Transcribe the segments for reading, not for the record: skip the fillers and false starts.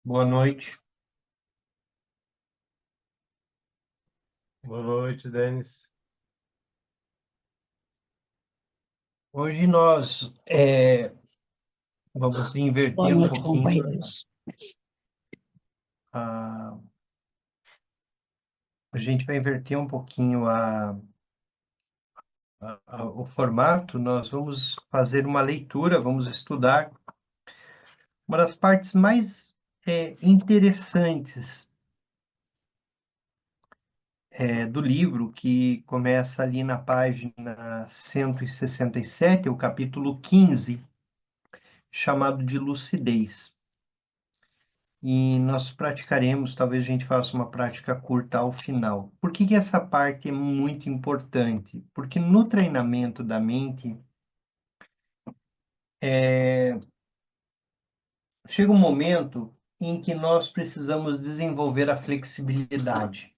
Boa noite. Boa noite, Denis. Hoje nós vamos Boa inverter um noite, pouquinho companheiros. a, a gente vai inverter um pouquinho o formato. Nós vamos fazer uma leitura, vamos estudar uma das partes mais interessantes do livro, que começa ali na página 167, o capítulo 15, chamado de lucidez. E nós praticaremos, talvez a gente faça uma prática curta ao final. Por que que essa parte é muito importante? Porque no treinamento da mente, chega um momento em que nós precisamos desenvolver a flexibilidade.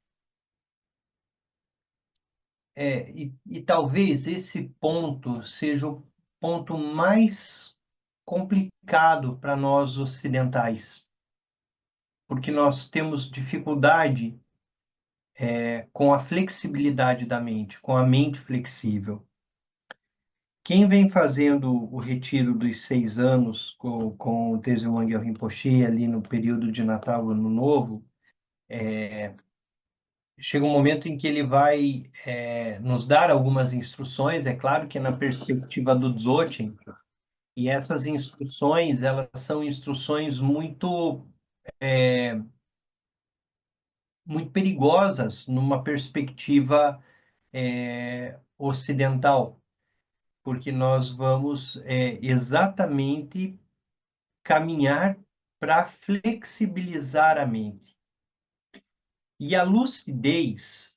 E talvez esse ponto seja o ponto mais complicado para nós ocidentais, porque nós temos dificuldade com a flexibilidade da mente, com a mente flexível. Quem vem fazendo o retiro dos 6 anos com o Tenzin Wangyal Rinpoche ali no período de Natal, Ano Novo, chega um momento em que ele vai nos dar algumas instruções, é claro que na perspectiva do Dzogchen, e essas instruções, elas são instruções muito perigosas numa perspectiva ocidental, porque nós vamos exatamente caminhar para flexibilizar a mente. E a lucidez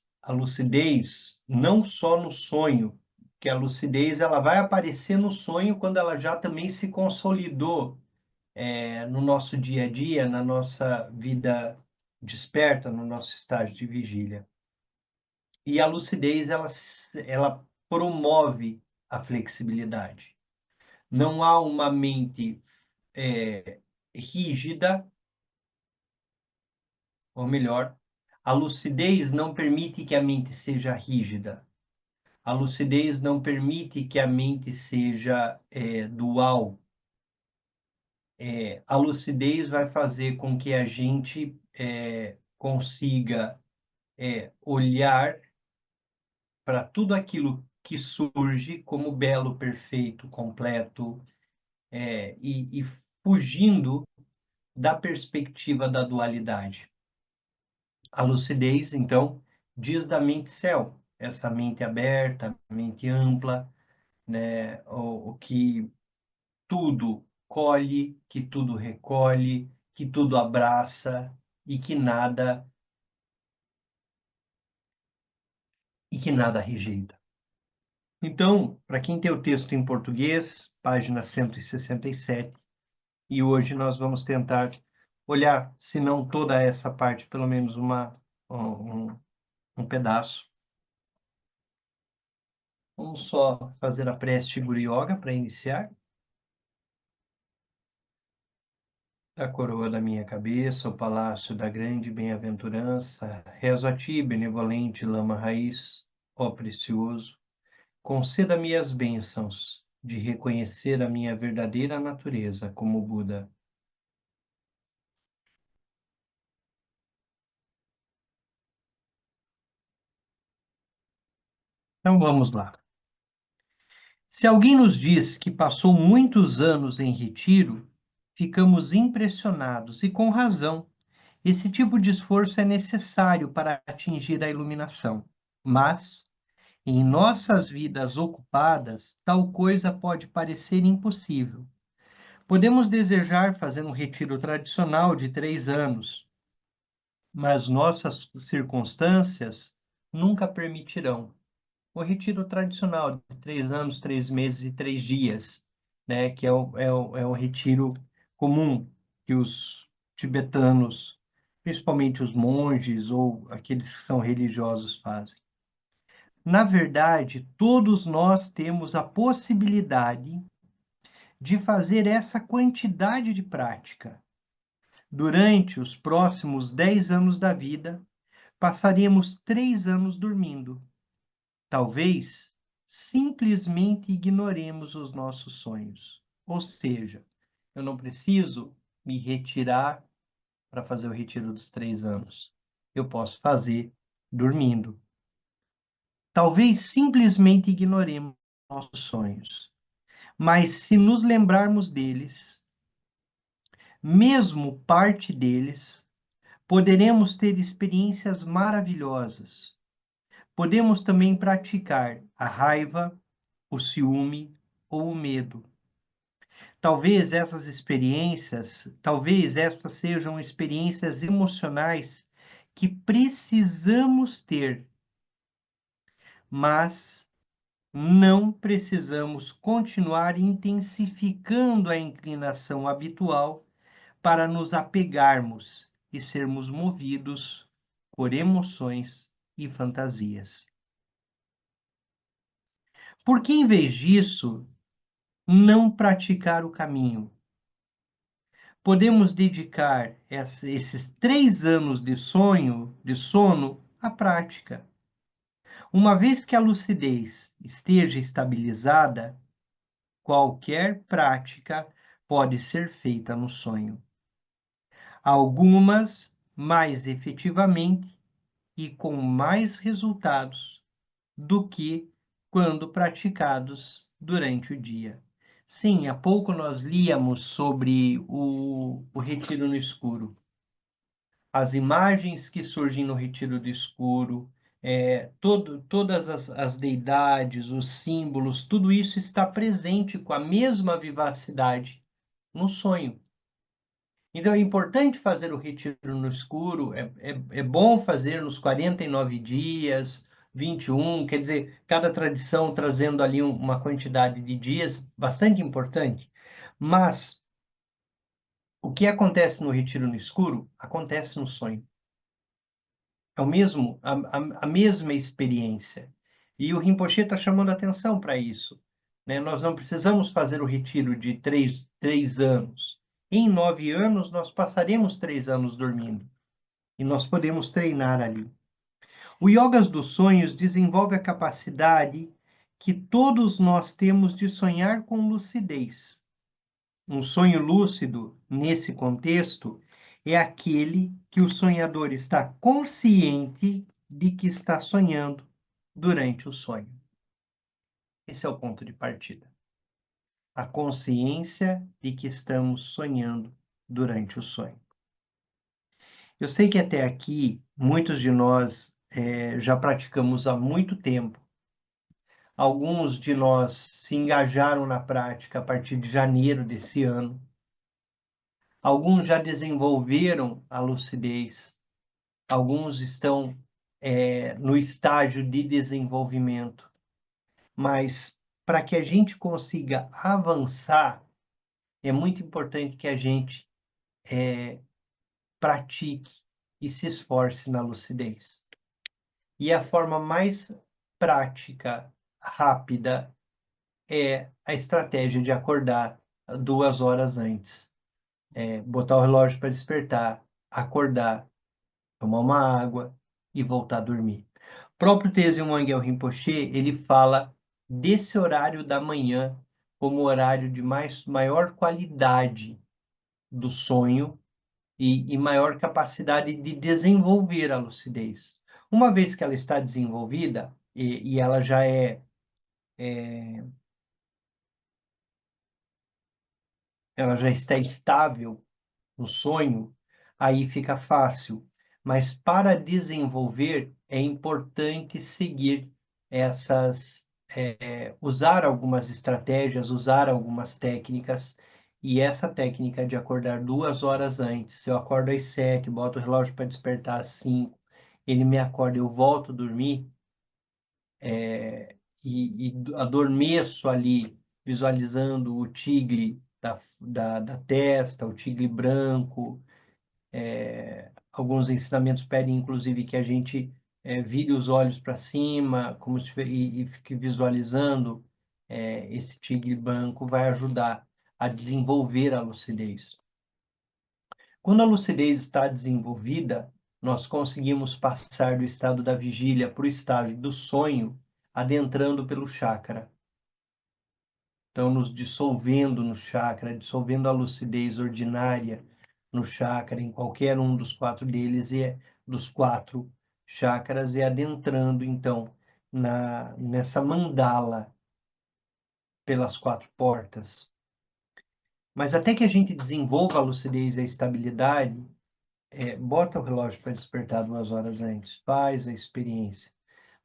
não só no sonho, que a lucidez ela vai aparecer no sonho quando ela já também se consolidou no nosso dia a dia, na nossa vida desperta, no nosso estágio de vigília. E a lucidez ela promove a flexibilidade. Não há uma mente rígida, ou melhor, a lucidez não permite que a mente seja rígida. A lucidez não permite que a mente seja dual. A lucidez vai fazer com que a gente consiga olhar para tudo aquilo que surge como belo, perfeito, completo, e fugindo da perspectiva da dualidade. A lucidez, então, diz da mente céu, essa mente aberta, mente ampla, né? O que tudo colhe, que tudo recolhe, que tudo abraça e que nada rejeita. Então, para quem tem o texto em português, página 167, e hoje nós vamos tentar olhar, se não toda essa parte, pelo menos um pedaço. Vamos só fazer a prece Guru Yoga para iniciar. A coroa da minha cabeça, o palácio da grande bem-aventurança, rezo a ti, benevolente lama raiz, ó precioso, conceda-me as bênçãos de reconhecer a minha verdadeira natureza como Buda. Então vamos lá. Se alguém nos diz que passou muitos anos em retiro, ficamos impressionados e com razão. Esse tipo de esforço é necessário para atingir a iluminação. Mas, em nossas vidas ocupadas, tal coisa pode parecer impossível. Podemos desejar fazer um retiro tradicional de 3 anos, mas nossas circunstâncias nunca permitirão. O retiro tradicional de 3 anos, 3 meses e 3 dias, né, que é o retiro comum que os tibetanos, principalmente os monges ou aqueles que são religiosos, fazem. Na verdade, todos nós temos a possibilidade de fazer essa quantidade de prática. Durante os próximos 10 anos da vida, passaremos 3 anos dormindo. Talvez simplesmente ignoremos os nossos sonhos. Ou seja, eu não preciso me retirar para fazer o retiro dos 3 anos. Eu posso fazer dormindo. Talvez simplesmente ignoremos nossos sonhos. Mas se nos lembrarmos deles, mesmo parte deles, poderemos ter experiências maravilhosas. Podemos também praticar a raiva, o ciúme ou o medo. Talvez estas sejam experiências emocionais que precisamos ter, mas não precisamos continuar intensificando a inclinação habitual para nos apegarmos e sermos movidos por emoções e fantasias. Por que, em vez disso, não praticar o caminho? Podemos dedicar esses 3 anos de sono à prática. Uma vez que a lucidez esteja estabilizada, qualquer prática pode ser feita no sonho. Algumas mais efetivamente e com mais resultados do que quando praticados durante o dia. Sim, há pouco nós líamos sobre o retiro no escuro. As imagens que surgem no retiro do escuro, todas as deidades, os símbolos, tudo isso está presente com a mesma vivacidade no sonho. Então, é importante fazer o retiro no escuro, é bom fazer nos 49 dias, 21, quer dizer, cada tradição trazendo ali uma quantidade de dias bastante importante. Mas o que acontece no retiro no escuro, acontece no sonho. É a mesma experiência. E o Rinpoche está chamando atenção para isso, né? Nós não precisamos fazer o retiro de três anos. Em 9 anos, nós passaremos 3 anos dormindo. E nós podemos treinar ali. O Yogas dos Sonhos desenvolve a capacidade que todos nós temos de sonhar com lucidez. Um sonho lúcido, nesse contexto, é aquele que o sonhador está consciente de que está sonhando durante o sonho. Esse é o ponto de partida. A consciência de que estamos sonhando durante o sonho. Eu sei que até aqui, muitos de nós já praticamos há muito tempo. Alguns de nós se engajaram na prática a partir de janeiro desse ano. Alguns já desenvolveram a lucidez, alguns estão no estágio de desenvolvimento, mas para que a gente consiga avançar, é muito importante que a gente pratique e se esforce na lucidez. E a forma mais prática, rápida, é a estratégia de acordar 2 horas antes. Botar o relógio para despertar, acordar, tomar uma água e voltar a dormir. O próprio Tenzin Wangyal Rinpoche, ele fala desse horário da manhã como o horário de maior qualidade do sonho e maior capacidade de desenvolver a lucidez. Uma vez que ela está desenvolvida e ela já ela já está estável no sonho, aí fica fácil. Mas para desenvolver é importante seguir usar algumas estratégias, usar algumas técnicas. E essa técnica de acordar 2 horas antes, se eu acordo às 7, boto o relógio para despertar às 5, ele me acorda, eu volto a dormir, e adormeço ali, visualizando o tigre da testa, o tigre branco. Alguns ensinamentos pedem, inclusive, que a gente vire os olhos para cima, como se, e fique visualizando esse tigre branco, vai ajudar a desenvolver a lucidez. Quando a lucidez está desenvolvida, nós conseguimos passar do estado da vigília para o estágio do sonho, adentrando pelo chakra. Então, nos dissolvendo no chakra, dissolvendo a lucidez ordinária no chakra, em qualquer um dos quatro deles, e dos quatro chakras, e adentrando, então, nessa mandala pelas quatro portas. Mas até que a gente desenvolva a lucidez e a estabilidade, bota o relógio para despertar 2 horas antes, faz a experiência,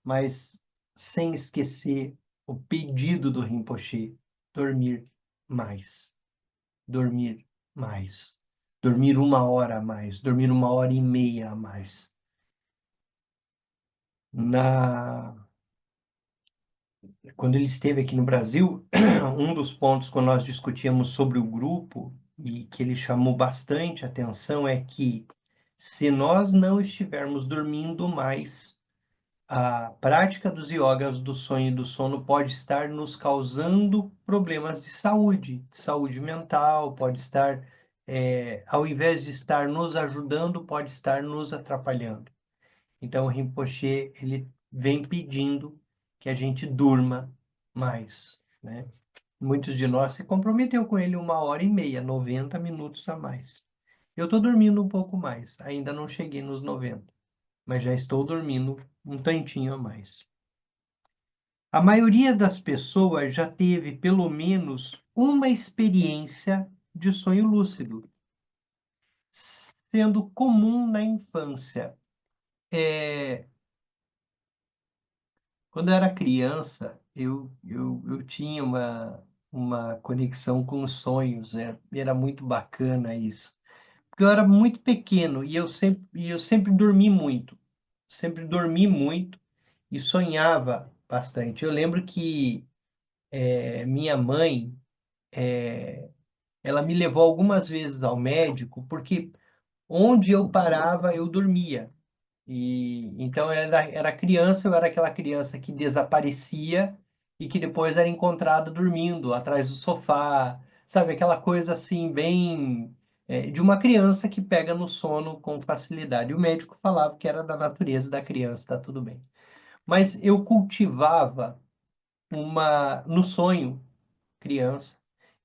mas sem esquecer o pedido do Rinpoche, dormir mais, dormir mais, dormir 1 hora a mais, dormir 1 hora e meia a mais. Quando ele esteve aqui no Brasil, um dos pontos quando nós discutíamos sobre o grupo e que ele chamou bastante atenção é que se nós não estivermos dormindo mais, a prática dos yogas do sonho e do sono pode estar nos causando problemas de saúde mental, pode estar, ao invés de estar nos ajudando, pode estar nos atrapalhando. Então, o Rinpoche, ele vem pedindo que a gente durma mais, né? Muitos de nós se comprometeu com ele 1 hora e meia, 90 minutos a mais. Eu estou dormindo um pouco mais, ainda não cheguei nos 90, mas já estou dormindo um tantinho a mais. A maioria das pessoas já teve pelo menos uma experiência de sonho lúcido, sendo comum na infância. Quando eu era criança, eu tinha uma conexão com os sonhos, era muito bacana isso. Porque eu era muito pequeno e eu sempre dormi muito e sonhava bastante. Eu lembro que minha mãe, ela me levou algumas vezes ao médico, porque onde eu parava, eu dormia. E então eu era criança, eu era aquela criança que desaparecia e que depois era encontrada dormindo atrás do sofá, sabe? Aquela coisa assim, bem de uma criança que pega no sono com facilidade. O médico falava que era da natureza da criança, tá tudo bem. Mas eu cultivava no sonho, criança,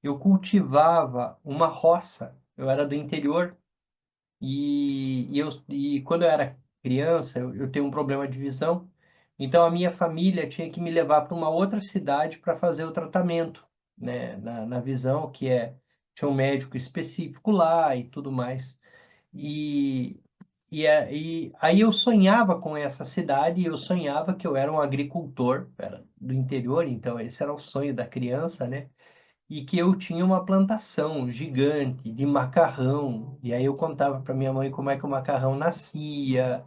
eu cultivava uma roça. Eu era do interior e quando eu era criança, eu tenho um problema de visão, então a minha família tinha que me levar para uma outra cidade para fazer o tratamento, né, na visão, tinha um médico específico lá e tudo mais. E, e aí eu sonhava com essa cidade, e eu sonhava que eu era um agricultor, era do interior, então esse era o sonho da criança, né? E que eu tinha uma plantação gigante de macarrão. E aí eu contava para minha mãe como é que o macarrão nascia,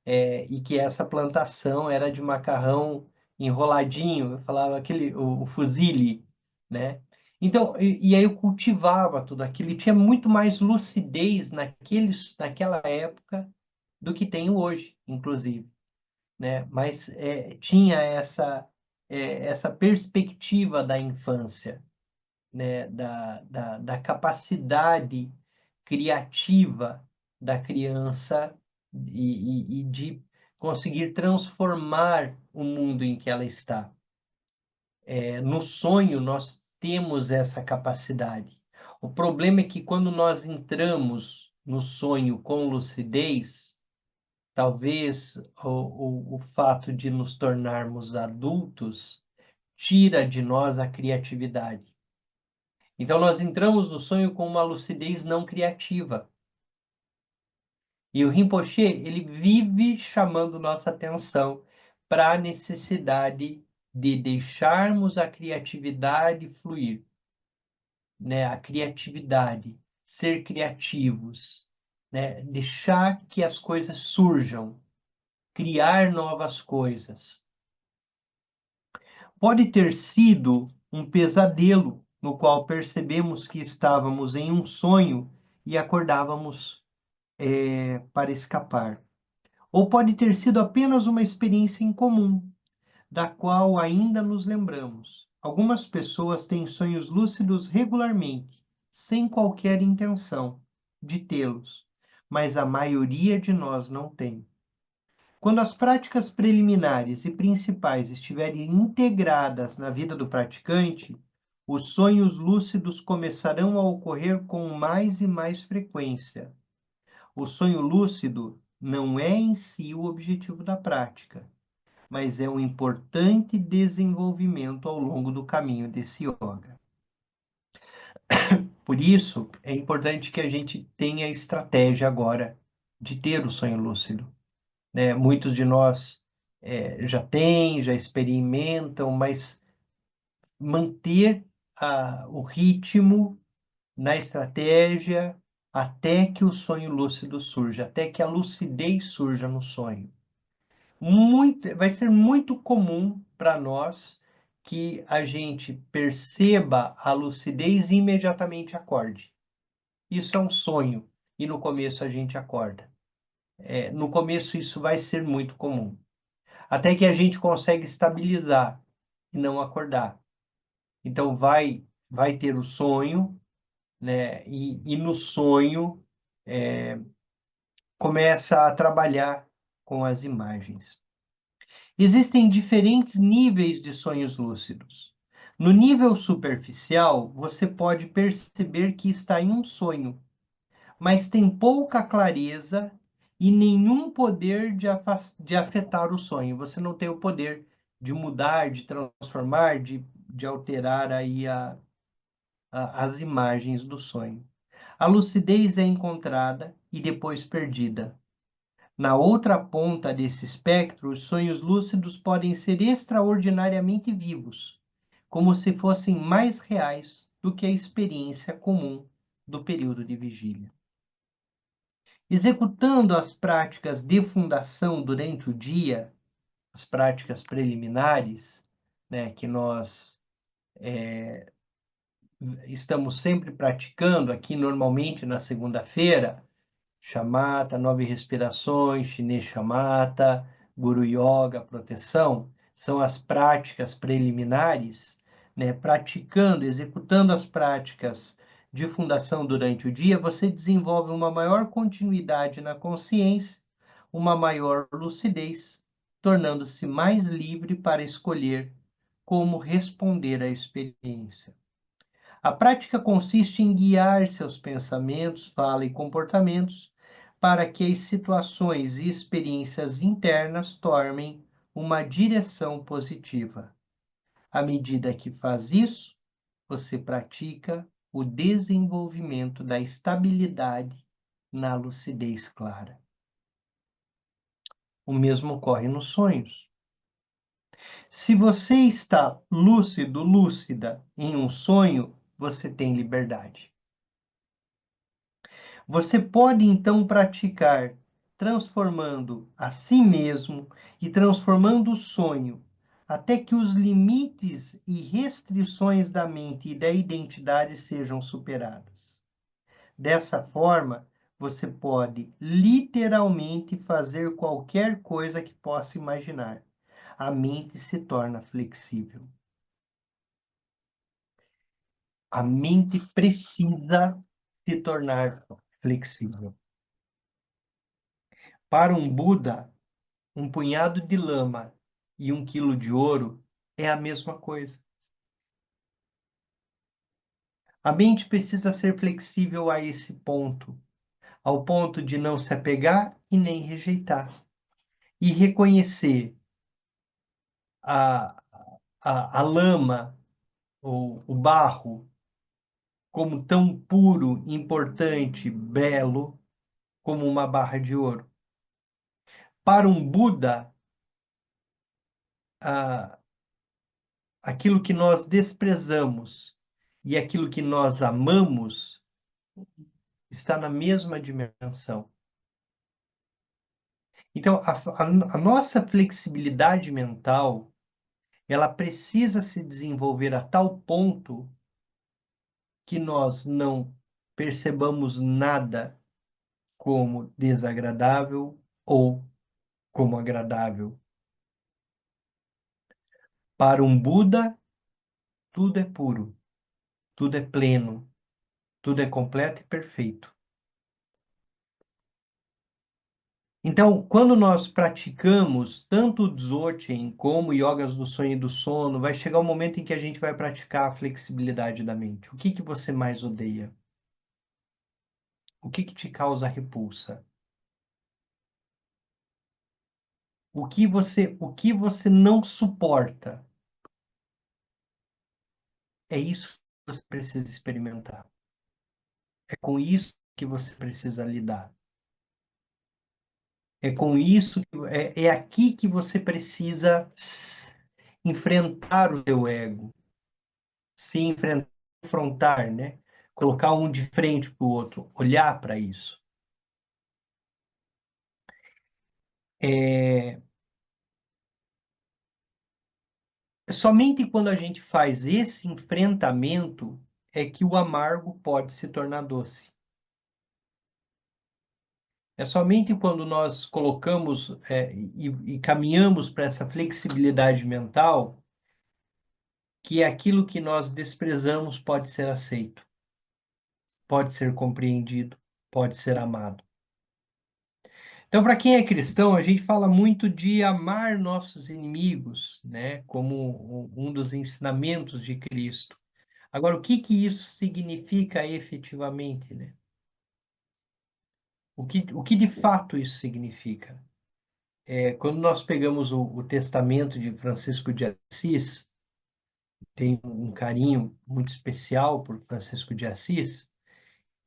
e que essa plantação era de macarrão enroladinho. Eu falava o fusilli, né? Então, e aí eu cultivava tudo aquilo e tinha muito mais lucidez naquela época do que tenho hoje, inclusive, né? Mas tinha essa perspectiva da infância, né, da capacidade criativa da criança e de conseguir transformar o mundo em que ela está. No sonho, nós temos essa capacidade. O problema é que quando nós entramos no sonho com lucidez, talvez o fato de nos tornarmos adultos tira de nós a criatividade. Então, nós entramos no sonho com uma lucidez não criativa. E o Rinpoche, ele vive chamando nossa atenção para a necessidade de deixarmos a criatividade fluir, né? A criatividade, ser criativos, né? Deixar que as coisas surjam, criar novas coisas. Pode ter sido um pesadelo no qual percebemos que estávamos em um sonho e acordávamos para escapar. Ou pode ter sido apenas uma experiência incomum, da qual ainda nos lembramos. Algumas pessoas têm sonhos lúcidos regularmente, sem qualquer intenção, de tê-los, mas a maioria de nós não tem. Quando as práticas preliminares e principais estiverem integradas na vida do praticante, os sonhos lúcidos começarão a ocorrer com mais e mais frequência. O sonho lúcido não é em si o objetivo da prática, mas é um importante desenvolvimento ao longo do caminho desse yoga. Por isso, é importante que a gente tenha estratégia agora de ter o sonho lúcido, né? Muitos de nós já têm, já experimentam, mas manter o ritmo na estratégia até que o sonho lúcido surja, até que a lucidez surja no sonho. Vai ser muito comum para nós que a gente perceba a lucidez e imediatamente acorde. Isso é um sonho e no começo a gente acorda. No começo isso vai ser muito comum. Até que a gente consegue estabilizar e não acordar. Então vai ter o sonho, né? E no sonho começa a trabalhar com as imagens. Existem diferentes níveis de sonhos lúcidos. No nível superficial, você pode perceber que está em um sonho, mas tem pouca clareza e nenhum poder de afetar o sonho. Você não tem o poder de mudar, de transformar, de alterar aí as imagens do sonho. A lucidez é encontrada e depois perdida. Na outra ponta desse espectro, os sonhos lúcidos podem ser extraordinariamente vivos, como se fossem mais reais do que a experiência comum do período de vigília. Executando as práticas de fundação durante o dia, as práticas preliminares, né, que nós estamos sempre praticando aqui normalmente na segunda-feira, Shamatha, 9 respirações, Chinês Shamatha, Guru Yoga, proteção, são as práticas preliminares, né? Praticando, executando as práticas de fundação durante o dia, você desenvolve uma maior continuidade na consciência, uma maior lucidez, tornando-se mais livre para escolher como responder à experiência. A prática consiste em guiar seus pensamentos, fala e comportamentos para que as situações e experiências internas tomem uma direção positiva. À medida que faz isso, você pratica o desenvolvimento da estabilidade na lucidez clara. O mesmo ocorre nos sonhos. Se você está lúcido, lúcida em um sonho, você tem liberdade. Você pode então praticar transformando a si mesmo e transformando o sonho, até que os limites e restrições da mente e da identidade sejam superadas. Dessa forma, você pode literalmente fazer qualquer coisa que possa imaginar. A mente se torna flexível. A mente precisa se tornar flexível. Para um Buda, um punhado de lama e 1 quilo de ouro é a mesma coisa. A mente precisa ser flexível a esse ponto, ao ponto de não se apegar e nem rejeitar, e reconhecer a, a lama ou o barro como tão puro, importante, belo, como uma barra de ouro. Para um Buda, aquilo que nós desprezamos e aquilo que nós amamos está na mesma dimensão. Então, a nossa flexibilidade mental, ela precisa se desenvolver a tal ponto que nós não percebamos nada como desagradável ou como agradável. Para um Buda, tudo é puro, tudo é pleno, tudo é completo e perfeito. Então, quando nós praticamos tanto o Dzogchen como yogas do sonho e do sono, vai chegar o momento em que a gente vai praticar a flexibilidade da mente. O que que você mais odeia? O que que te causa repulsa? O que você não suporta? É isso que você precisa experimentar. É com isso que você precisa lidar. É com isso, é aqui que você precisa enfrentar o seu ego, se enfrentar, confrontar, né? Colocar um de frente para o outro, olhar para isso. É somente quando a gente faz esse enfrentamento é que o amargo pode se tornar doce. É somente quando nós colocamos e caminhamos para essa flexibilidade mental que aquilo que nós desprezamos pode ser aceito, pode ser compreendido, pode ser amado. Então, para quem é cristão, a gente fala muito de amar nossos inimigos, né, como um dos ensinamentos de Cristo. Agora, o que que isso significa efetivamente, né? O que de fato isso significa? Quando nós pegamos o testamento de Francisco de Assis, tem um carinho muito especial por Francisco de Assis,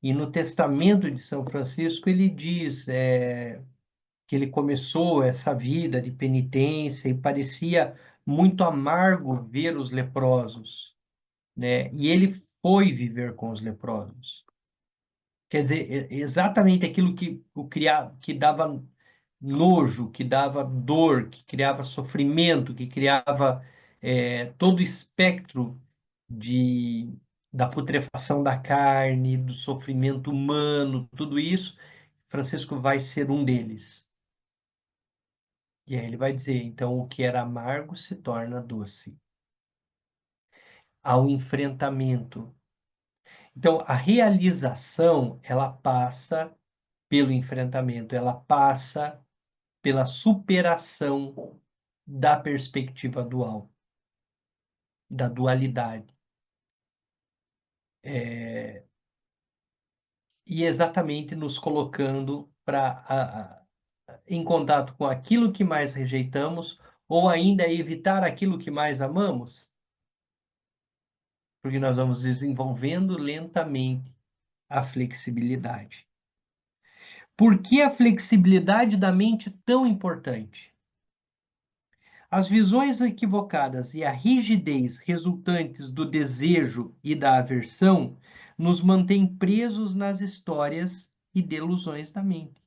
e no testamento de São Francisco ele diz que ele começou essa vida de penitência e parecia muito amargo ver os leprosos, né? E ele foi viver com os leprosos. Quer dizer, exatamente aquilo que dava nojo, que dava dor, que criava sofrimento, que criava todo o espectro de, da putrefação da carne, do sofrimento humano, tudo isso, Francisco vai ser um deles. E aí ele vai dizer, então, o que era amargo se torna doce. Ao enfrentamento. Então, a realização, ela passa pelo enfrentamento, ela passa pela superação da perspectiva dual, da dualidade. E exatamente nos colocando em contato com aquilo que mais rejeitamos, ou ainda evitar aquilo que mais amamos, porque nós vamos desenvolvendo lentamente a flexibilidade. Por que a flexibilidade da mente é tão importante? As visões equivocadas e a rigidez resultantes do desejo e da aversão nos mantêm presos nas histórias e delusões da mente.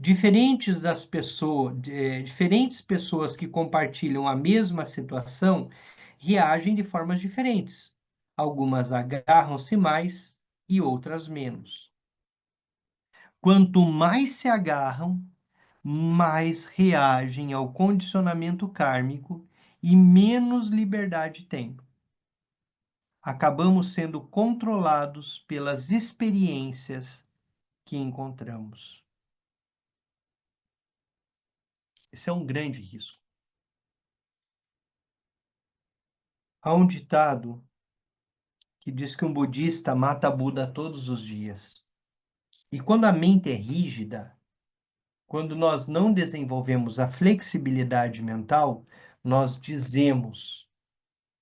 Diferentes pessoas que compartilham a mesma situação reagem de formas diferentes. Algumas agarram-se mais e outras menos. Quanto mais se agarram, mais reagem ao condicionamento kármico e menos liberdade têm. Acabamos sendo controlados pelas experiências que encontramos. Esse é um grande risco. Há um ditado que diz que um budista mata Buda todos os dias. E quando a mente é rígida, quando nós não desenvolvemos a flexibilidade mental, nós dizemos,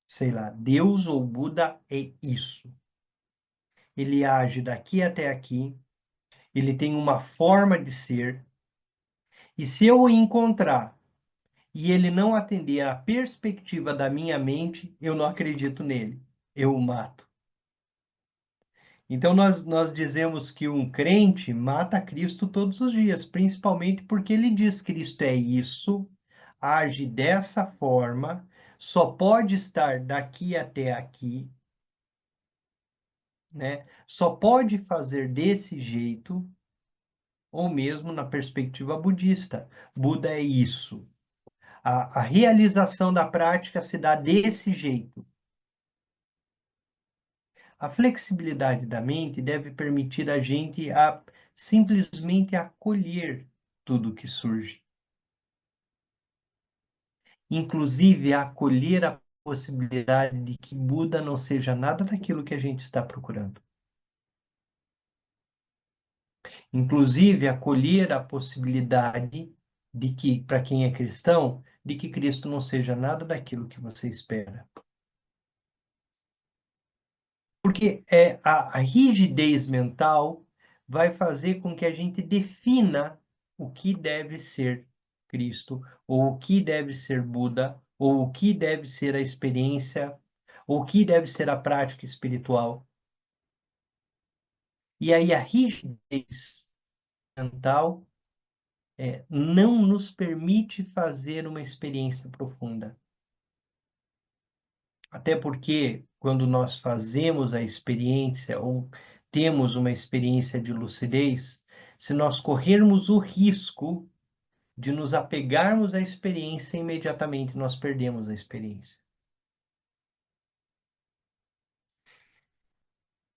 sei lá, Deus ou Buda é isso. Ele age daqui até aqui, ele tem uma forma de ser, e se eu o encontrar e ele não atender à perspectiva da minha mente, eu não acredito nele, eu o mato. Então, nós dizemos que um crente mata Cristo todos os dias, principalmente porque ele diz: Cristo é isso, age dessa forma, só pode estar daqui até aqui, né? Só pode fazer desse jeito, ou mesmo na perspectiva budista. Buda é isso. A realização da prática se dá desse jeito. A flexibilidade da mente deve permitir a gente a simplesmente acolher. tudo que surge. Inclusive, acolher a possibilidade de que Buda não seja nada daquilo que a gente está procurando. Inclusive, acolher a possibilidade de que, para quem é cristão, de que Cristo não seja nada daquilo que você espera. Porque a rigidez mental vai fazer com que a gente defina o que deve ser Cristo, ou o que deve ser Buda, ou o que deve ser a experiência, ou o que deve ser a prática espiritual. E aí a rigidez mental não nos permite fazer uma experiência profunda. Até porque, quando nós fazemos a experiência ou temos uma experiência de lucidez, se nós corrermos o risco de nos apegarmos à experiência, imediatamente nós perdemos a experiência.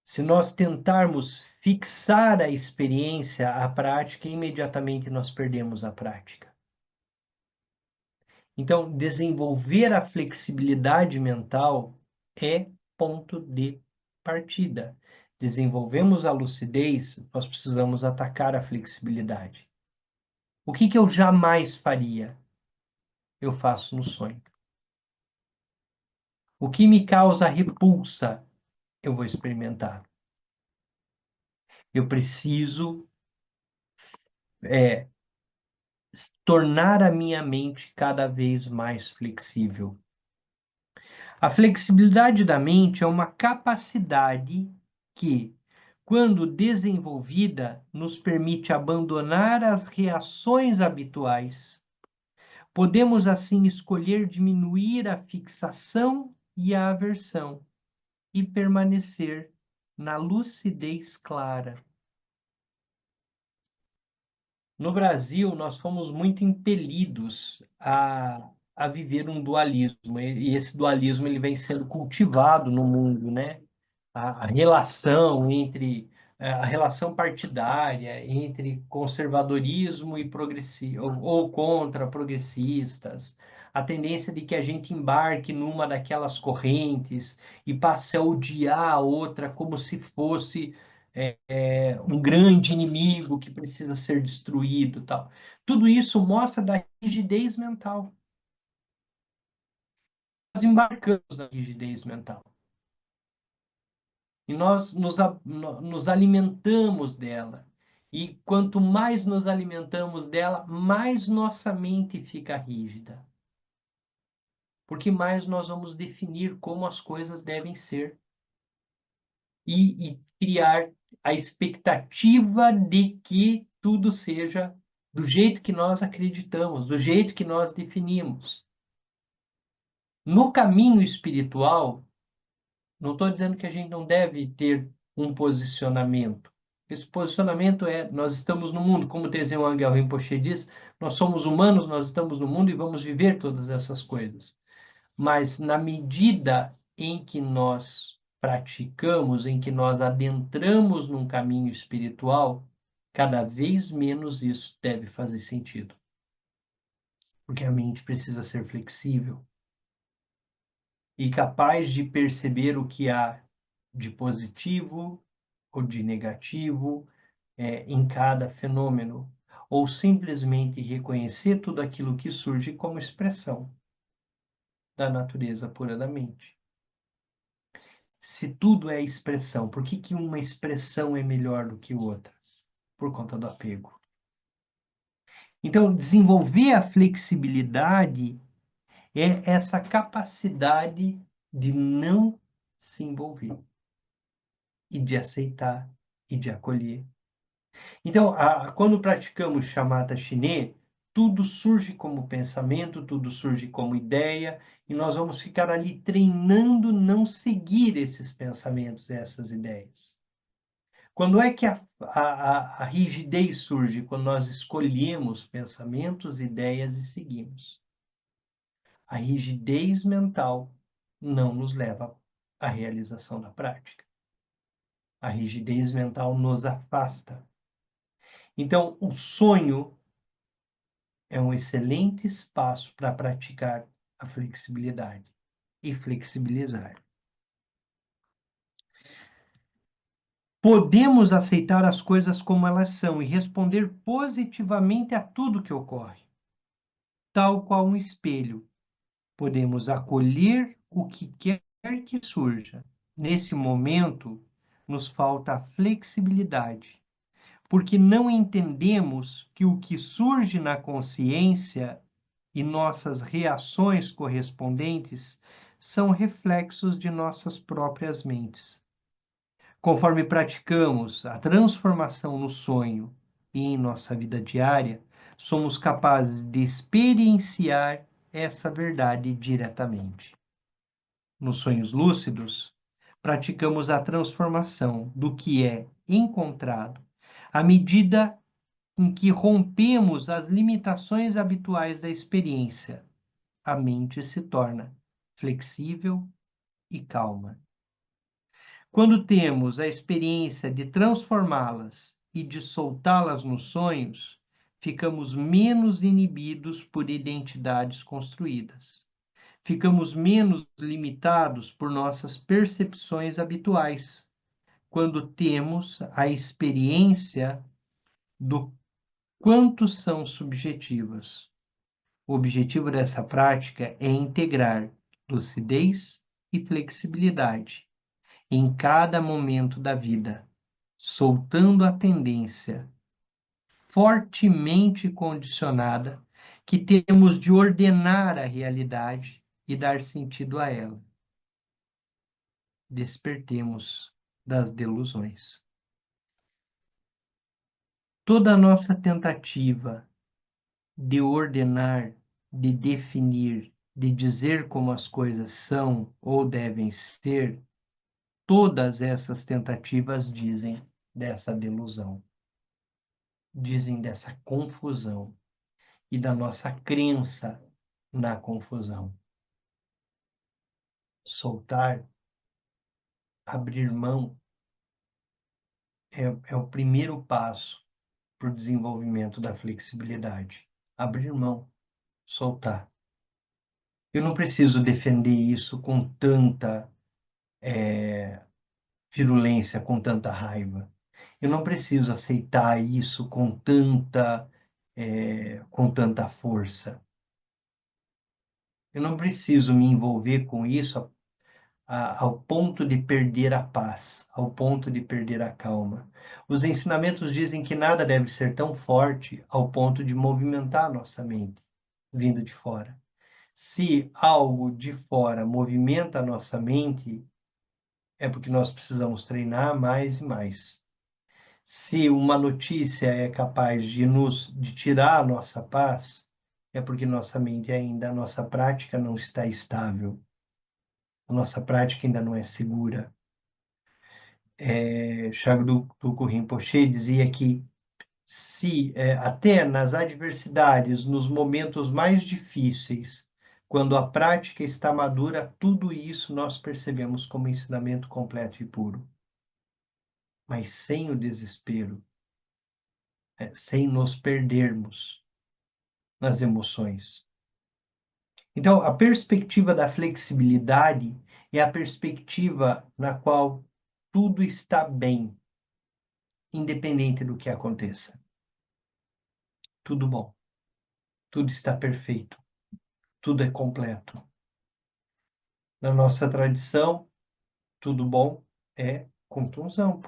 Se nós tentarmos fixar a experiência à prática, imediatamente nós perdemos a prática. Então, desenvolver a flexibilidade mental é ponto de partida. Desenvolvemos a lucidez, nós precisamos atacar a flexibilidade. O que eu jamais faria? Eu faço no sonho. O que me causa repulsa, eu vou experimentar. Eu preciso é, tornar a minha mente cada vez mais flexível. A flexibilidade da mente é uma capacidade que, quando desenvolvida, nos permite abandonar as reações habituais. Podemos, assim, escolher diminuir a fixação e a aversão e permanecer na lucidez clara. No Brasil, nós fomos muito impelidos a viver um dualismo, e esse dualismo ele vem sendo cultivado no mundo, né? A relação entre a relação partidária entre conservadorismo e progressismo ou contra progressistas, a tendência de que a gente embarque numa daquelas correntes e passe a odiar a outra como se fosse um grande inimigo que precisa ser destruído, tal. Tudo isso mostra da rigidez mental. Nós embarcamos na rigidez mental. E nós nos alimentamos dela. E quanto mais nos alimentamos dela, mais nossa mente fica rígida. Porque mais nós vamos definir como as coisas devem ser. E criar a expectativa de que tudo seja do jeito que nós acreditamos, do jeito que nós definimos. No caminho espiritual, não estou dizendo que a gente não deve ter um posicionamento. Esse posicionamento nós estamos no mundo, como Tenzin Wangyal Rinpoche diz, nós somos humanos, nós estamos no mundo e vamos viver todas essas coisas. Mas na medida em que nós praticamos, em que nós adentramos num caminho espiritual, cada vez menos isso deve fazer sentido. Porque a mente precisa ser flexível e capaz de perceber o que há de positivo ou de negativo em cada fenômeno, ou simplesmente reconhecer tudo aquilo que surge como expressão da natureza pura da mente. Se tudo é expressão, por que uma expressão é melhor do que outra? Por conta do apego. Então, desenvolver a flexibilidade é essa capacidade de não se envolver e de aceitar e de acolher. Então, quando praticamos chamata chinê, tudo surge como pensamento, tudo surge como ideia, e nós vamos ficar ali treinando não seguir esses pensamentos, essas ideias. Quando é que a rigidez surge? Quando nós escolhemos pensamentos, ideias e seguimos. A rigidez mental não nos leva à realização da prática. A rigidez mental nos afasta. Então, o sonho é um excelente espaço para praticar a flexibilidade e flexibilizar. Podemos aceitar as coisas como elas são e responder positivamente a tudo que ocorre, tal qual um espelho. Podemos acolher o que quer que surja. Nesse momento, nos falta a flexibilidade, porque não entendemos que o que surge na consciência e nossas reações correspondentes são reflexos de nossas próprias mentes. Conforme praticamos a transformação no sonho e em nossa vida diária, somos capazes de experienciar essa verdade diretamente. Nos sonhos lúcidos, praticamos a transformação do que é encontrado à medida em que rompemos as limitações habituais da experiência. A mente se torna flexível e calma. Quando temos a experiência de transformá-las e de soltá-las nos sonhos, ficamos menos inibidos por identidades construídas. Ficamos menos limitados por nossas percepções habituais, quando temos a experiência do quanto são subjetivas. O objetivo dessa prática é integrar lucidez e flexibilidade em cada momento da vida, soltando a tendência fortemente condicionada que temos de ordenar a realidade e dar sentido a ela. Despertemos das delusões. Toda a nossa tentativa de ordenar, de definir, de dizer como as coisas são ou devem ser, todas essas tentativas dizem dessa delusão, dizem dessa confusão e da nossa crença na confusão. Soltar, abrir mão, é o primeiro passo para o desenvolvimento da flexibilidade. Abrir mão, soltar. Eu não preciso defender isso com tanta virulência, com tanta raiva. Eu não preciso aceitar isso com tanta força. Eu não preciso me envolver com isso ao ponto de perder a paz, ao ponto de perder a calma. Os ensinamentos dizem que nada deve ser tão forte ao ponto de movimentar a nossa mente, vindo de fora. Se algo de fora movimenta a nossa mente, é porque nós precisamos treinar mais e mais. Se uma notícia é capaz de tirar a nossa paz, é porque nossa mente ainda, a nossa prática não está estável. A nossa prática ainda não é segura. Shagdu Rinpoche dizia que se até nas adversidades, nos momentos mais difíceis, quando a prática está madura, tudo isso nós percebemos como ensinamento completo e puro. Mas sem o desespero, sem nos perdermos nas emoções. Então, a perspectiva da flexibilidade é a perspectiva na qual tudo está bem, independente do que aconteça. Tudo bom, tudo está perfeito, tudo é completo. Na nossa tradição, tudo bom é contusão.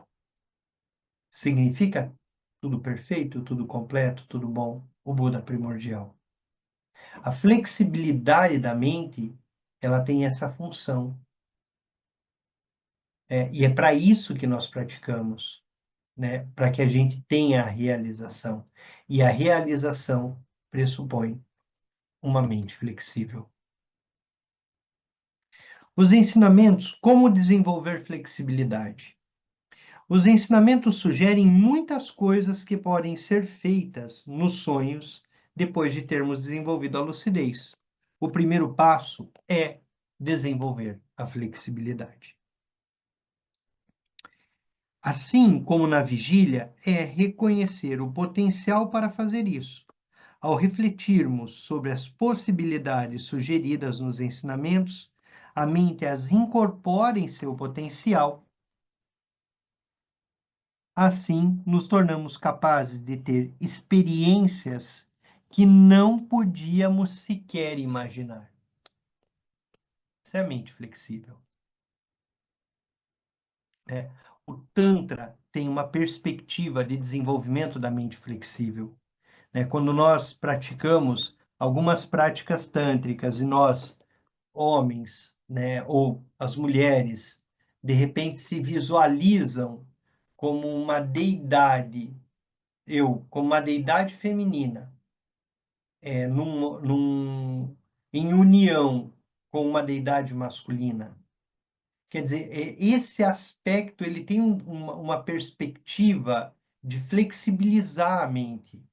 Significa tudo perfeito, tudo completo, tudo bom, o Buda primordial. A flexibilidade da mente, ela tem essa função. E é para isso que nós praticamos, né? Para que a gente tenha a realização. E a realização pressupõe uma mente flexível. Os ensinamentos, como desenvolver flexibilidade. Os ensinamentos sugerem muitas coisas que podem ser feitas nos sonhos depois de termos desenvolvido a lucidez. O primeiro passo é desenvolver a flexibilidade. Assim como na vigília, é reconhecer o potencial para fazer isso, Ao refletirmos sobre as possibilidades sugeridas nos ensinamentos, a mente as incorpora em seu potencial. Assim, nos tornamos capazes de ter experiências que não podíamos sequer imaginar. Isso é a mente flexível. O Tantra tem uma perspectiva de desenvolvimento da mente flexível. Quando nós praticamos algumas práticas tântricas e nós, homens, ou as mulheres, de repente se visualizam como uma deidade, como uma deidade feminina, é, num, num, em união com uma deidade masculina. Quer dizer, esse aspecto ele tem uma perspectiva de flexibilizar a mente,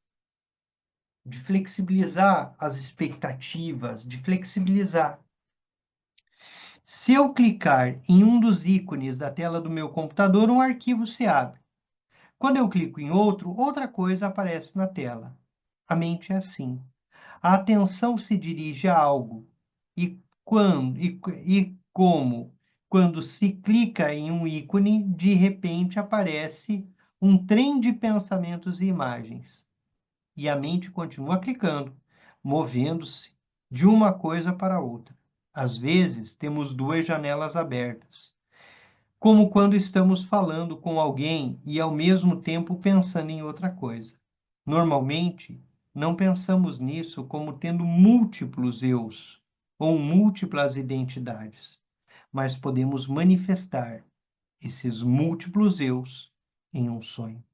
de flexibilizar as expectativas, de flexibilizar. Se eu clicar em um dos ícones da tela do meu computador, um arquivo se abre. Quando eu clico em outro, outra coisa aparece na tela. A mente é assim. A atenção se dirige a algo. E como, quando se clica em um ícone, de repente aparece um trem de pensamentos e imagens. E a mente continua clicando, movendo-se de uma coisa para outra. Às vezes, temos duas janelas abertas, como quando estamos falando com alguém e ao mesmo tempo pensando em outra coisa. Normalmente, não pensamos nisso como tendo múltiplos eus ou múltiplas identidades, mas podemos manifestar esses múltiplos eus em um sonho.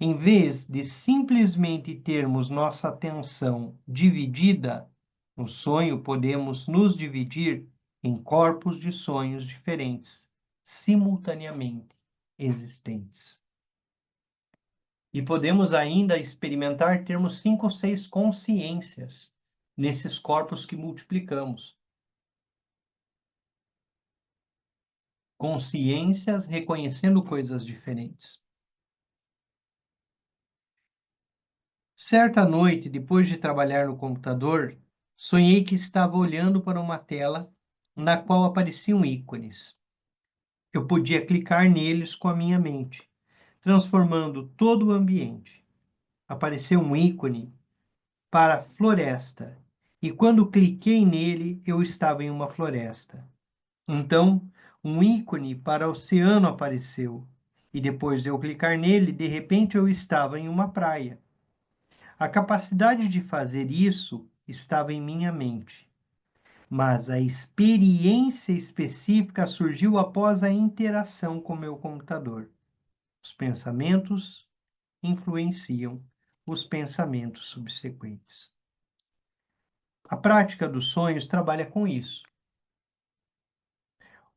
Em vez de simplesmente termos nossa atenção dividida, no sonho podemos nos dividir em corpos de sonhos diferentes, simultaneamente existentes. E podemos ainda experimentar termos 5 ou 6 consciências nesses corpos que multiplicamos. Consciências reconhecendo coisas diferentes. Certa noite, depois de trabalhar no computador, sonhei que estava olhando para uma tela na qual apareciam ícones. Eu podia clicar neles com a minha mente, transformando todo o ambiente. Apareceu um ícone para floresta, e quando cliquei nele, eu estava em uma floresta. Então, um ícone para oceano apareceu, e depois de eu clicar nele, de repente eu estava em uma praia. A capacidade de fazer isso estava em minha mente, mas a experiência específica surgiu após a interação com meu computador. Os pensamentos influenciam os pensamentos subsequentes. A prática dos sonhos trabalha com isso.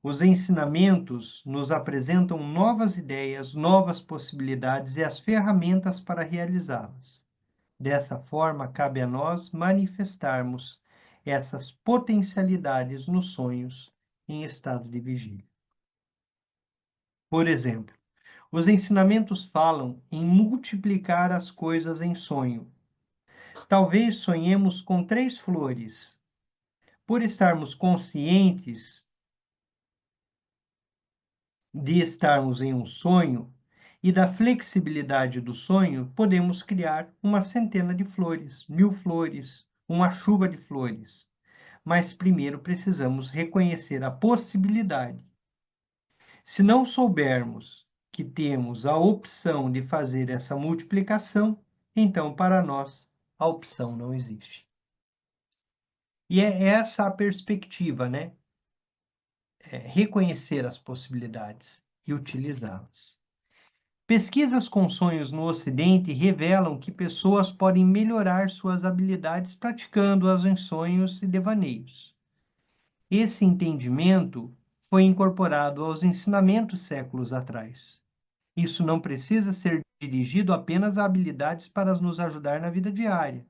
Os ensinamentos nos apresentam novas ideias, novas possibilidades e as ferramentas para realizá-las. Dessa forma, cabe a nós manifestarmos essas potencialidades nos sonhos em estado de vigília. Por exemplo, os ensinamentos falam em multiplicar as coisas em sonho. Talvez sonhemos com 3 flores. Por estarmos conscientes de estarmos em um sonho e da flexibilidade do sonho, podemos criar uma centena de flores, 1000 flores, uma chuva de flores. Mas primeiro precisamos reconhecer a possibilidade. Se não soubermos que temos a opção de fazer essa multiplicação, então para nós a opção não existe. E é essa a perspectiva, né? Reconhecer as possibilidades e utilizá-las. Pesquisas com sonhos no Ocidente revelam que pessoas podem melhorar suas habilidades praticando-as em sonhos e devaneios. Esse entendimento foi incorporado aos ensinamentos séculos atrás. Isso não precisa ser dirigido apenas a habilidades para nos ajudar na vida diária.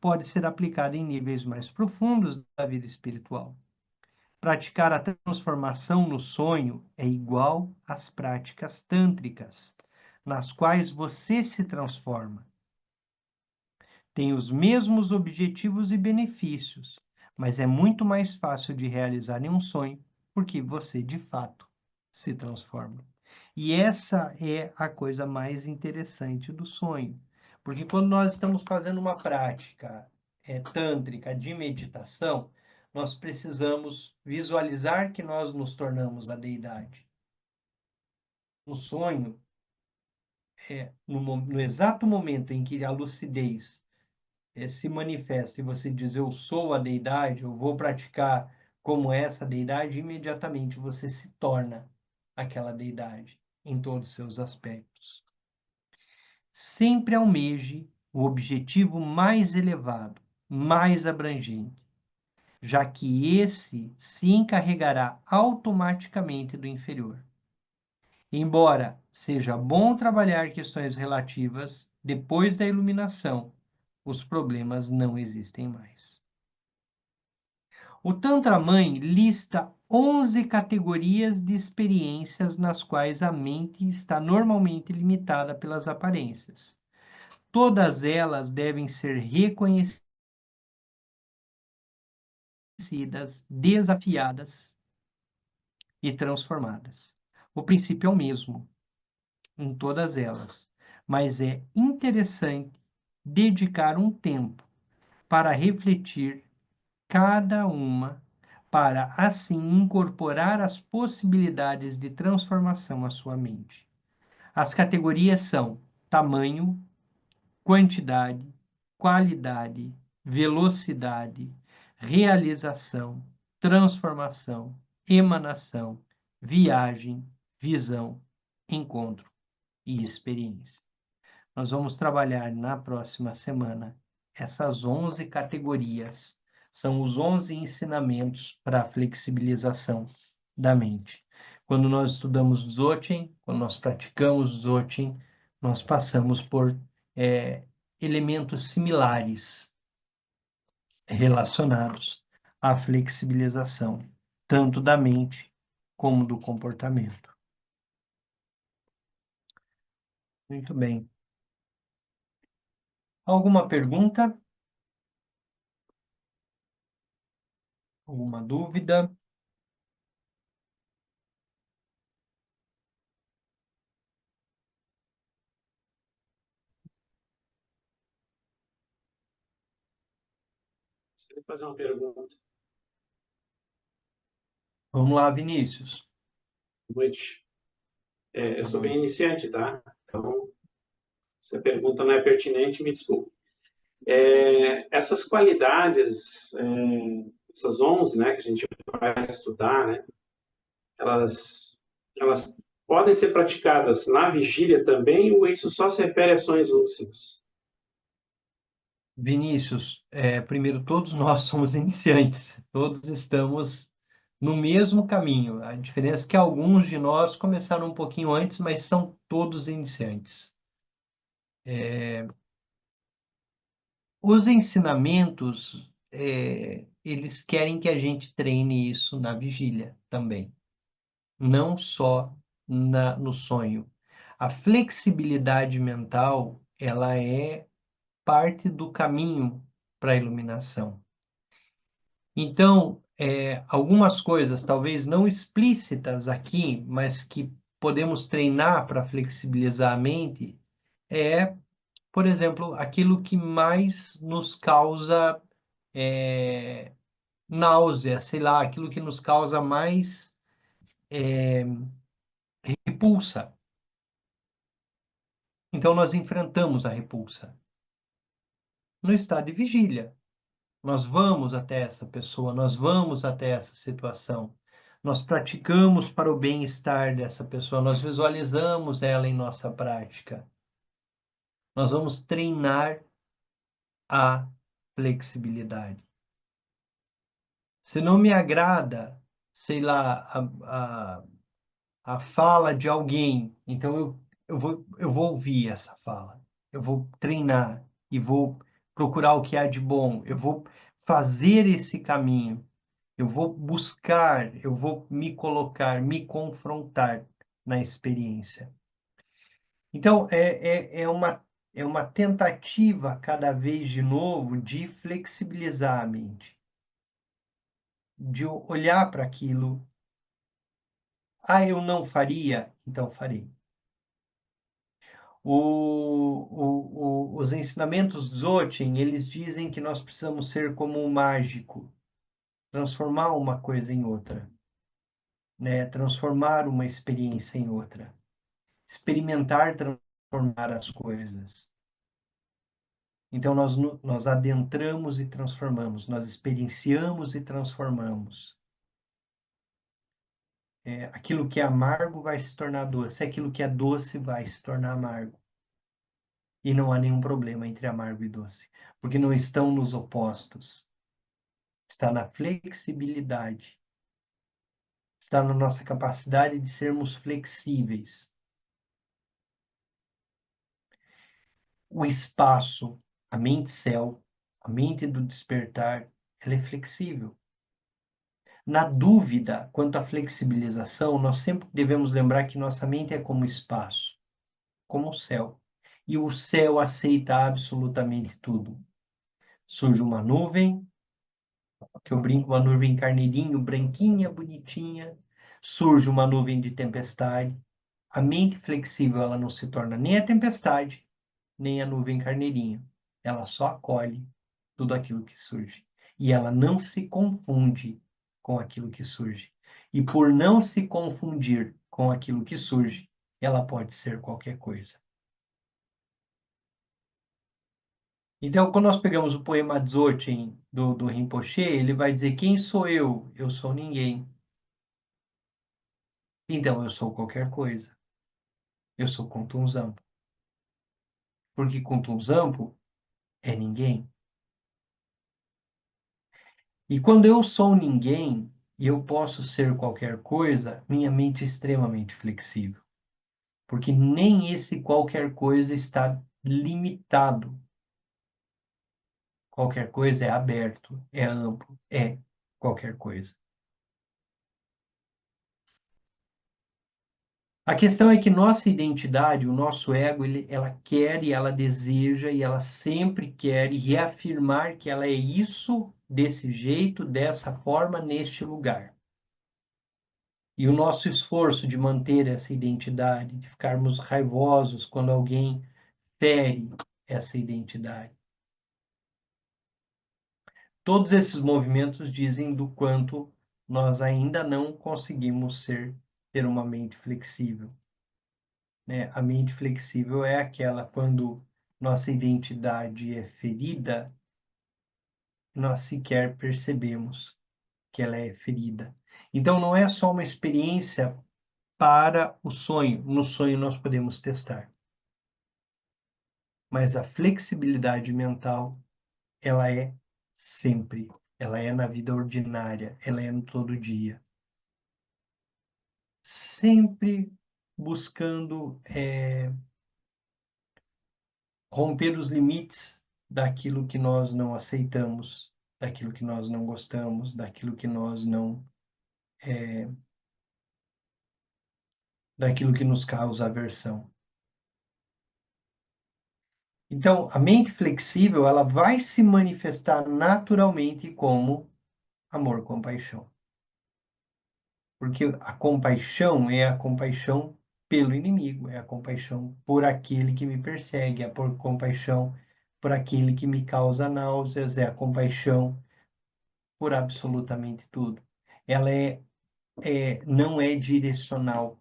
Pode ser aplicado em níveis mais profundos da vida espiritual. Praticar a transformação no sonho é igual às práticas tântricas, nas quais você se transforma. tem os mesmos objetivos e benefícios, mas é muito mais fácil de realizar em um sonho, porque você, de fato, se transforma. E essa é a coisa mais interessante do sonho, porque quando nós estamos fazendo uma prática tântrica de meditação, nós precisamos visualizar que nós nos tornamos a deidade. No sonho, no exato momento em que a lucidez se manifesta e você diz eu sou a deidade, eu vou praticar como essa deidade, imediatamente você se torna aquela deidade em todos os seus aspectos. Sempre almeje o objetivo mais elevado, mais abrangente, já que esse se encarregará automaticamente do inferior. Embora seja bom trabalhar questões relativas, depois da iluminação, os problemas não existem mais. O Tantra Mãe lista 11 categorias de experiências nas quais a mente está normalmente limitada pelas aparências. Todas elas devem ser reconhecidas, desafiadas e transformadas. O princípio é o mesmo em todas elas, mas é interessante dedicar um tempo para refletir cada uma, para assim incorporar as possibilidades de transformação à sua mente. As categorias são tamanho, quantidade, qualidade, velocidade, realização, transformação, emanação, viagem, visão, encontro e experiência. Nós vamos trabalhar na próxima semana essas 11 categorias. São os 11 ensinamentos para a flexibilização da mente. Quando nós estudamos Dzogchen, quando nós praticamos Dzogchen, nós passamos por elementos similares relacionados à flexibilização, tanto da mente como do comportamento. Muito bem. Alguma pergunta? Alguma dúvida? Você vai fazer uma pergunta. Vamos lá, Vinícius. Boa noite. Eu sou bem iniciante, tá? Então, se a pergunta não é pertinente, me desculpe. Essas qualidades, essas 11, né, que a gente vai estudar, né, elas podem ser praticadas na vigília também, ou isso só se refere a sonhos lúcidos? Vinícius, primeiro, todos nós somos iniciantes, todos estamos no mesmo caminho. A diferença é que alguns de nós começaram um pouquinho antes, mas são todos iniciantes. Os ensinamentos, eles querem que a gente treine isso na vigília também, não só no sonho. A flexibilidade mental, ela é parte do caminho para a iluminação. Então, algumas coisas, talvez não explícitas aqui, mas que podemos treinar para flexibilizar a mente, é, por exemplo, aquilo que mais nos causa náusea, sei lá, aquilo que nos causa mais repulsa. Então, nós enfrentamos a repulsa no estado de vigília. Nós vamos até essa pessoa, nós vamos até essa situação, nós praticamos para o bem-estar dessa pessoa, nós visualizamos ela em nossa prática. Nós vamos treinar a flexibilidade. Se não me agrada, sei lá, a fala de alguém, então eu vou ouvir essa fala, eu vou treinar e vou procurar o que há de bom, eu vou fazer esse caminho. Eu vou buscar, eu vou me colocar, me confrontar na experiência. Então, é uma tentativa cada vez de novo de flexibilizar a mente, de olhar para aquilo. Ah, eu não faria, então farei. Os ensinamentos Dzogchen, eles dizem que nós precisamos ser como um mágico, transformar uma coisa em outra, né? Transformar uma experiência em outra, experimentar transformar as coisas. Então, nós adentramos e transformamos, nós experienciamos e transformamos. Aquilo que é amargo vai se tornar doce, aquilo que é doce vai se tornar amargo. E não há nenhum problema entre amargo e doce, porque não estão nos opostos. Está na flexibilidade, está na nossa capacidade de sermos flexíveis. O espaço, a mente-céu, a mente do despertar, ela é flexível. Na dúvida quanto à flexibilização, nós sempre devemos lembrar que nossa mente é como espaço, como o céu. E o céu aceita absolutamente tudo. Surge uma nuvem, que eu brinco, uma nuvem carneirinho, branquinha, bonitinha. Surge uma nuvem de tempestade. A mente flexível, ela não se torna nem a tempestade, nem a nuvem carneirinho. Ela só acolhe tudo aquilo que surge. E ela não se confunde com aquilo que surge. E por não se confundir com aquilo que surge, ela pode ser qualquer coisa. Então, quando nós pegamos o poema Dzogchen do Rinpoche, ele vai dizer: quem sou eu? Eu sou ninguém. Então, eu sou qualquer coisa. Eu sou Kuntunzampo. Porque Kuntunzampo é ninguém. E quando eu sou ninguém e eu posso ser qualquer coisa, minha mente é extremamente flexível. Porque nem esse qualquer coisa está limitado. Qualquer coisa é aberto, é amplo, é qualquer coisa. A questão é que nossa identidade, o nosso ego, ela quer e ela deseja e ela sempre quer reafirmar que ela é isso, desse jeito, dessa forma, neste lugar. E o nosso esforço de manter essa identidade, de ficarmos raivosos quando alguém fere essa identidade. Todos esses movimentos dizem do quanto nós ainda não conseguimos ter uma mente flexível. Né? A mente flexível é aquela quando nossa identidade é ferida, nós sequer percebemos que ela é ferida. Então, não é só uma experiência para o sonho. No sonho, nós podemos testar. Mas a flexibilidade mental, ela é sempre. Ela é na vida ordinária, ela é no todo dia. Sempre buscando romper os limites daquilo que nós não aceitamos, daquilo que nós não gostamos, daquilo que nós não, daquilo que nos causa aversão. Então, a mente flexível, ela vai se manifestar naturalmente como amor-compaixão. Porque a compaixão é a compaixão pelo inimigo, é a compaixão por aquele que me persegue, é a compaixão por aquele que me causa náuseas, é a compaixão por absolutamente tudo. Ela não é direcional.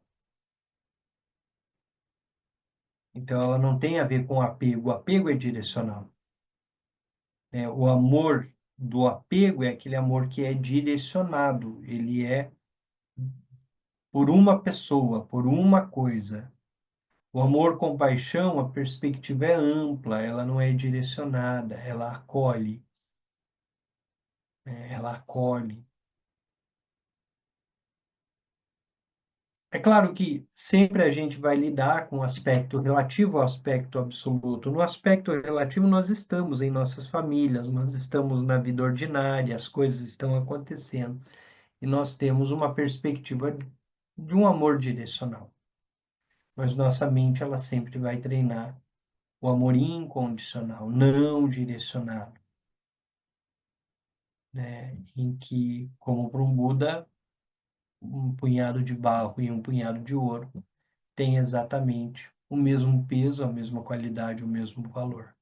Então, ela não tem a ver com apego. O apego é direcional. O amor do apego é aquele amor que é direcionado. Ele é por uma pessoa, por uma coisa. O amor-compaixão, a perspectiva é ampla, ela não é direcionada, ela acolhe. Ela acolhe. É claro que sempre a gente vai lidar com o aspecto relativo ao aspecto absoluto. No aspecto relativo, nós estamos em nossas famílias, nós estamos na vida ordinária, as coisas estão acontecendo, e nós temos uma perspectiva de um amor direcional. Mas nossa mente, ela sempre vai treinar o amor incondicional, não direcionado, né? Em que, como para um Buda, um punhado de barro e um punhado de ouro tem exatamente o mesmo peso, a mesma qualidade, o mesmo valor,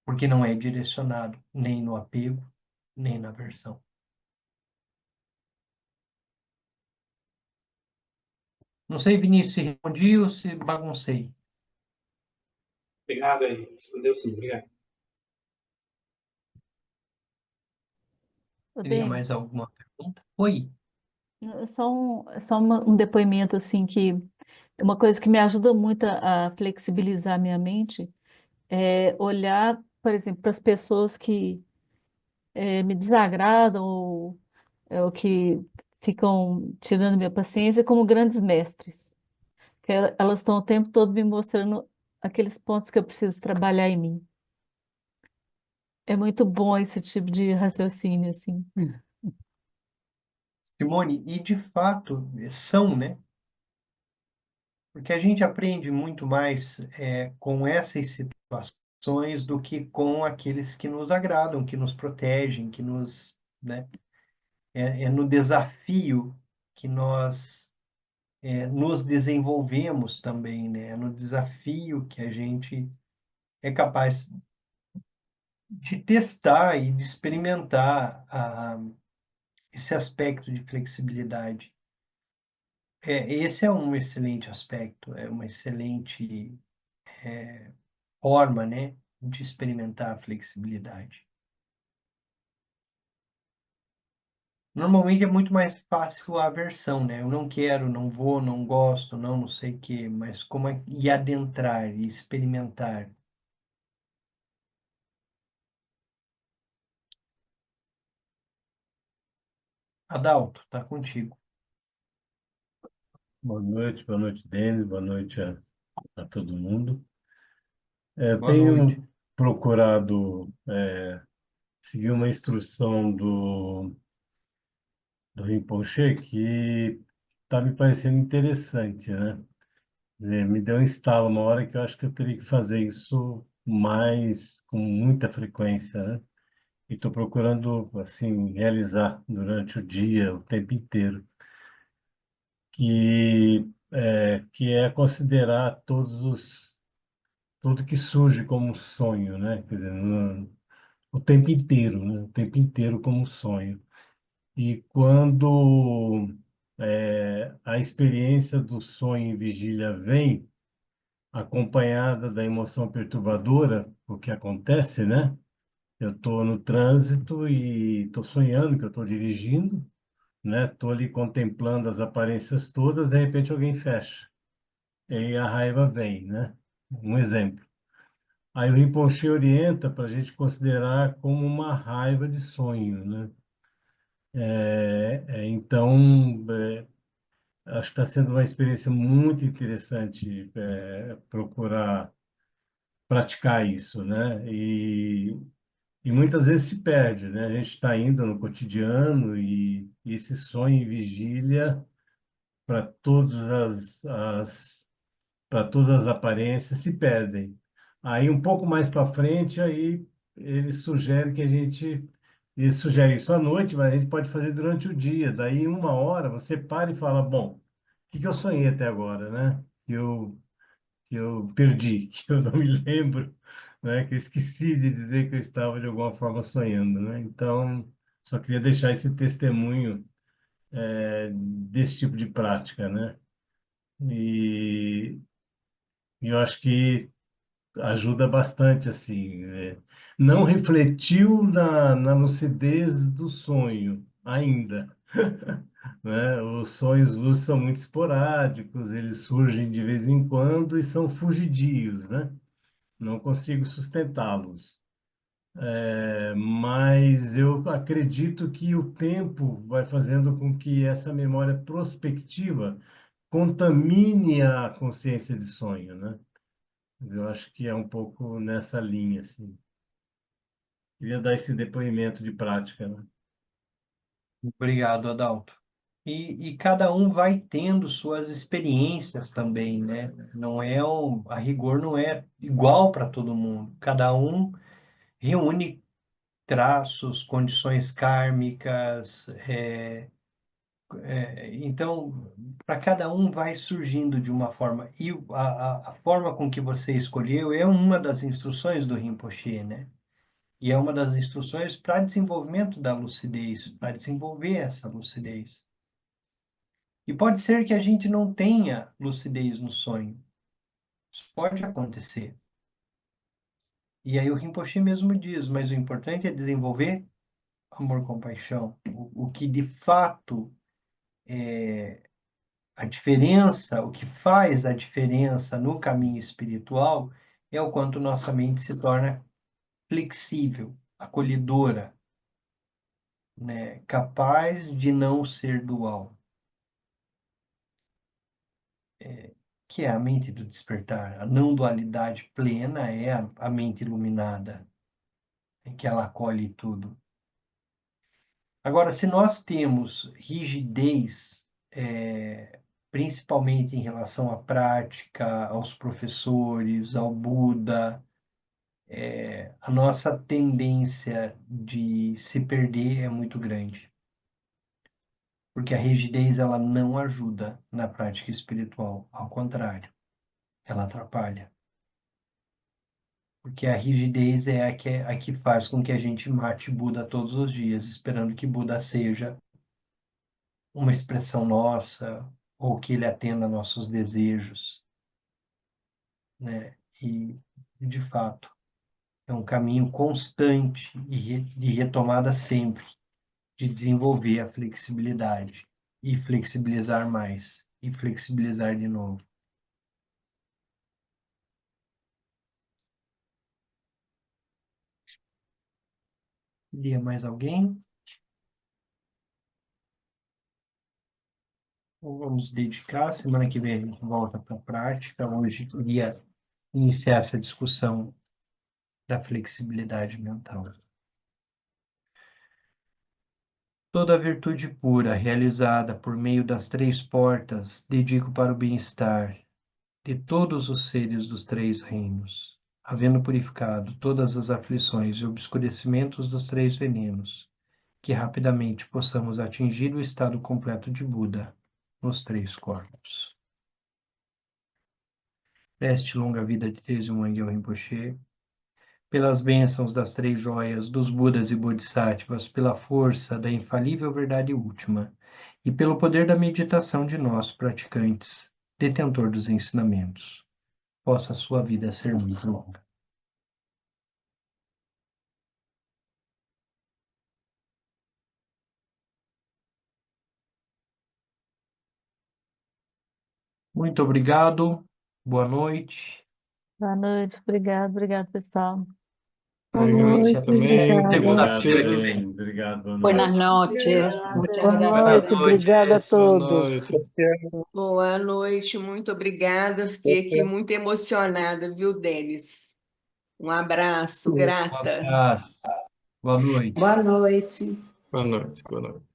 porque não é direcionado nem no apego, nem na aversão. Não sei, Vinícius, se respondi ou se baguncei. Obrigado aí. Respondeu sim, obrigado. Ô, Teria mais Denis, alguma pergunta? Oi. é só um depoimento assim que uma coisa que me ajuda muito a flexibilizar minha mente é olhar, por exemplo, para as pessoas que me desagradam ou que ficam tirando minha paciência como grandes mestres, que elas estão o tempo todo me mostrando aqueles pontos que eu preciso trabalhar em mim. É muito bom esse tipo de raciocínio, assim. Simone, e de fato são, né? Porque a gente aprende muito mais com essas situações do que com aqueles que nos agradam, que nos protegem, que nos, né? É no desafio que nós nos desenvolvemos também, né? É no desafio que a gente é capaz de testar e de experimentar esse aspecto de flexibilidade. Esse é um excelente aspecto, é uma excelente forma, né, de experimentar a flexibilidade. Normalmente é muito mais fácil a aversão, né? Eu não quero, não vou, não gosto, não sei o quê, mas como é e adentrar e experimentar. Adalto, tá contigo. Boa noite, Denis, boa noite a todo mundo. Boa noite. Tenho procurado seguir uma instrução do Rinpoche que está me parecendo interessante, né? Me deu um estalo uma hora que eu acho que eu teria que fazer isso mais, com muita frequência, né? E estou procurando, assim, realizar durante o dia, o tempo inteiro, que é considerar tudo que surge como um sonho, né? Quer dizer, o tempo inteiro, né? O tempo inteiro como um sonho. E quando a experiência do sonho em vigília vem, acompanhada da emoção perturbadora, o que acontece, né? Eu estou no trânsito e estou sonhando que eu estou dirigindo, né? Estou ali contemplando as aparências todas, de repente alguém fecha. E aí a raiva vem, né? Um exemplo. Aí o Rinpoche orienta para a gente considerar como uma raiva de sonho, né? Então, acho que está sendo uma experiência muito interessante procurar praticar isso, né? E muitas vezes se perde, né? A gente está indo no cotidiano e esse sonho e vigília para para todas as aparências se perdem. Aí um pouco mais para frente, aí ele sugere que a gente ele sugere isso à noite, mas a gente pode fazer durante o dia. Daí, em uma hora, você para e fala, bom, o que que eu sonhei até agora, né? Que eu perdi, que eu não me lembro, né? Que eu esqueci de dizer que eu estava de alguma forma sonhando, né? Então, só queria deixar esse testemunho desse tipo de prática, né? E eu acho que ajuda bastante, assim. Não refletiu na lucidez do sonho ainda, né? Os sonhos lúcidos são muito esporádicos, eles surgem de vez em quando e são fugidios, né? Não consigo sustentá-los. Mas eu acredito que o tempo vai fazendo com que essa memória prospectiva contamine a consciência de sonho, né? Eu acho que é um pouco nessa linha, assim. Queria dar esse depoimento de prática, né? Obrigado, Adalto. E cada um vai tendo suas experiências também, né? Não é a rigor não é igual para todo mundo. Cada um reúne traços, condições kármicas, então para cada um vai surgindo de uma forma. E a forma com que você escolheu é uma das instruções do Rinpoche, né? E é uma das instruções para desenvolvimento da lucidez, para desenvolver essa lucidez. E pode ser que a gente não tenha lucidez no sonho. Isso pode acontecer. E aí o Rinpoche mesmo diz, mas o importante é desenvolver amor, compaixão. O que de fato a diferença, o que faz a diferença no caminho espiritual é o quanto nossa mente se torna flexível, acolhedora, né? Capaz de não ser dual, que é a mente do despertar. A não dualidade plena é a mente iluminada, em que ela acolhe tudo. Agora, se nós temos rigidez, principalmente em relação à prática, aos professores, ao Buda, a nossa tendência de se perder é muito grande. Porque a rigidez ela não ajuda na prática espiritual, ao contrário, ela atrapalha. Porque a rigidez é a que faz com que a gente mate Buda todos os dias, esperando que Buda seja uma expressão nossa, ou que ele atenda a nossos desejos, né? E, de fato, é um caminho constante e de retomada sempre, de desenvolver a flexibilidade e flexibilizar mais e flexibilizar de novo. Queria mais alguém? Ou vamos dedicar, semana que vem a gente volta para a prática. Hoje eu queria iniciar essa discussão da flexibilidade mental. Toda virtude pura, realizada por meio das três portas, dedico para o bem-estar de todos os seres dos três reinos, havendo purificado todas as aflições e obscurecimentos dos três venenos, que rapidamente possamos atingir o estado completo de Buda nos três corpos. Preste longa vida de Tenzin Wangyal Rinpoche, pelas bênçãos das três joias, dos Budas e Bodhisattvas, pela força da infalível verdade última e pelo poder da meditação de nós, praticantes, detentor dos ensinamentos. Possa a sua vida ser muito longa. Muito obrigado. Boa noite. Boa noite, obrigado, pessoal. Boa Obrigado noite, também. obrigada. Segunda-feira que Obrigado, vem. Dani. Obrigado, boa Buenas noite. noches, muchas Boa gracias. Buenas noite, obrigada a noches. Boa todos. noite. Boa noite, muito obrigada. Fiquei aqui muito emocionada, viu, Denis? Um abraço, Um grata. abraço. Boa noite. Boa noite. Boa noite. Boa noite.